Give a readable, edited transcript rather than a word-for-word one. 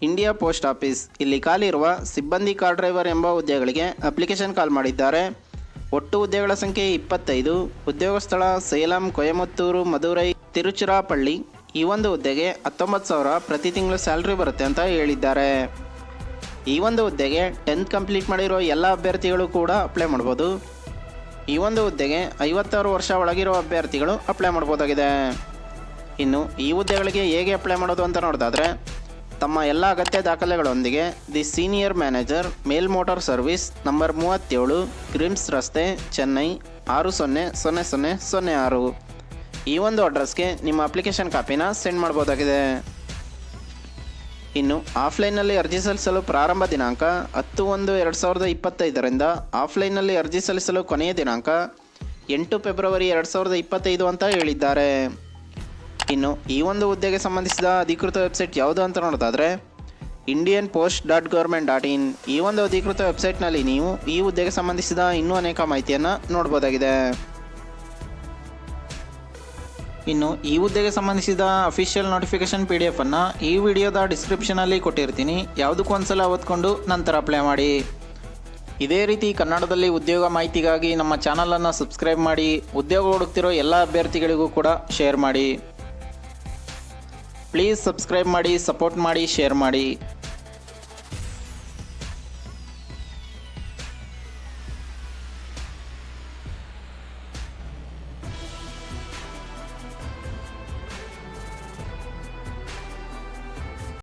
India post office ಇಲ್ಲಿ ಖಾಲಿ ಇರುವ ಸಿಬ್ಬಂದಿ ಕಾರ್ ಡ್ರೈವರ್ ಎಂಬ ಹುದ್ದೆಗಳಿಗೆ ಅಪ್ಲಿಕೇಶನ್ ಕಾಲ್ ಮಾಡಿದ್ದಾರೆ. ಒಟ್ಟು ಹುದ್ದೆಗಳ ಸಂಖ್ಯೆ 25. ಉದ್ಯೋಗ ಸ್ಥಳ ಸೇಲಂ, ಕೊಯಮತ್ತೂರು, ಮಧುರೈ, ತಿರುಚಿರಾಪಳ್ಳಿ. ಈ ಒಂದು ಹುದ್ದೆಗೆ 19,000 ಪ್ರತಿ ತಿಂಗಳು ಸ್ಯಾಲ್ರಿ ಬರುತ್ತೆ ಅಂತ ಹೇಳಿದ್ದಾರೆ. ಈ ಒಂದು ಹುದ್ದೆಗೆ 10th ಕಂಪ್ಲೀಟ್ ಮಾಡಿರೋ ಎಲ್ಲ ಅಭ್ಯರ್ಥಿಗಳು ಕೂಡ ಅಪ್ಲೈ ಮಾಡ್ಬೋದು. ಈ ಒಂದು ಹುದ್ದೆಗೆ 56 ವರ್ಷ ಒಳಗಿರೋ ಅಭ್ಯರ್ಥಿಗಳು ಅಪ್ಲೈ ಮಾಡ್ಬೋದಾಗಿದೆ. ಇನ್ನು ಈ ಹುದ್ದೆಗಳಿಗೆ ಹೇಗೆ ಅಪ್ಲೈ ಮಾಡೋದು ಅಂತ ನೋಡೋದಾದರೆ, ತಮ್ಮ ಎಲ್ಲ ಅಗತ್ಯ ದಾಖಲೆಗಳೊಂದಿಗೆ the senior manager, mail motor service, number 37, Grimes ರಸ್ತೆ, ಚೆನ್ನೈ 600006. ಈ ಒಂದು ಅಡ್ರೆಸ್ಗೆ ನಿಮ್ಮ ಅಪ್ಲಿಕೇಶನ್ ಕಾಪಿನ ಸೆಂಡ್ ಮಾಡ್ಬೋದಾಗಿದೆ. ಇನ್ನು ಆಫ್ಲೈನ್ನಲ್ಲಿ ಅರ್ಜಿ ಸಲ್ಲಿಸಲು ಪ್ರಾರಂಭ ದಿನಾಂಕ 10/1/2025 ಆಫ್ಲೈನ್ನಲ್ಲಿ ಅರ್ಜಿ ಸಲ್ಲಿಸಲು ಕೊನೆಯ ದಿನಾಂಕ 8 ಫೆಬ್ರವರಿ 2025 ಅಂತ ಹೇಳಿದ್ದಾರೆ. ಇನ್ನು ಈ ಒಂದು ಹುದ್ದೆಗೆ ಸಂಬಂಧಿಸಿದ ಅಧಿಕೃತ ವೆಬ್ಸೈಟ್ ಯಾವುದು ಅಂತ ನೋಡೋದಾದರೆ indianpost.government.in. ಈ ಒಂದು ಅಧಿಕೃತ ವೆಬ್ಸೈಟ್ನಲ್ಲಿ ನೀವು ಈ ಹುದ್ದೆಗೆ ಸಂಬಂಧಿಸಿದ ಇನ್ನೂ ಅನೇಕ ಮಾಹಿತಿಯನ್ನು ನೋಡ್ಬೋದಾಗಿದೆ. ಇನ್ನು ಈ ಹುದ್ದೆಗೆ ಸಂಬಂಧಿಸಿದ ಅಫಿಷಿಯಲ್ ನೋಟಿಫಿಕೇಶನ್ PDF ಅನ್ನು ಈ ವಿಡಿಯೋದ ಡಿಸ್ಕ್ರಿಪ್ಷನಲ್ಲಿ ಕೊಟ್ಟಿರ್ತೀನಿ. ಯಾವುದಕ್ಕೂ ಒಂದ್ಸಲ ಓದ್ಕೊಂಡು ನಂತರ ಅಪ್ಲೈ ಮಾಡಿ. ಇದೇ ರೀತಿ ಕನ್ನಡದಲ್ಲಿ ಉದ್ಯೋಗ ಮಾಹಿತಿಗಾಗಿ ನಮ್ಮ ಚಾನಲನ್ನು ಸಬ್ಸ್ಕ್ರೈಬ್ ಮಾಡಿ. ಉದ್ಯೋಗ ಹುಡುಕ್ತಿರೋ ಎಲ್ಲ ಅಭ್ಯರ್ಥಿಗಳಿಗೂ ಕೂಡ ಶೇರ್ ಮಾಡಿ. ಪ್ಲೀಸ್ ಸಬ್ಸ್ಕ್ರೈಬ್ ಮಾಡಿ, ಸಪೋರ್ಟ್ ಮಾಡಿ, ಶೇರ್ ಮಾಡಿ.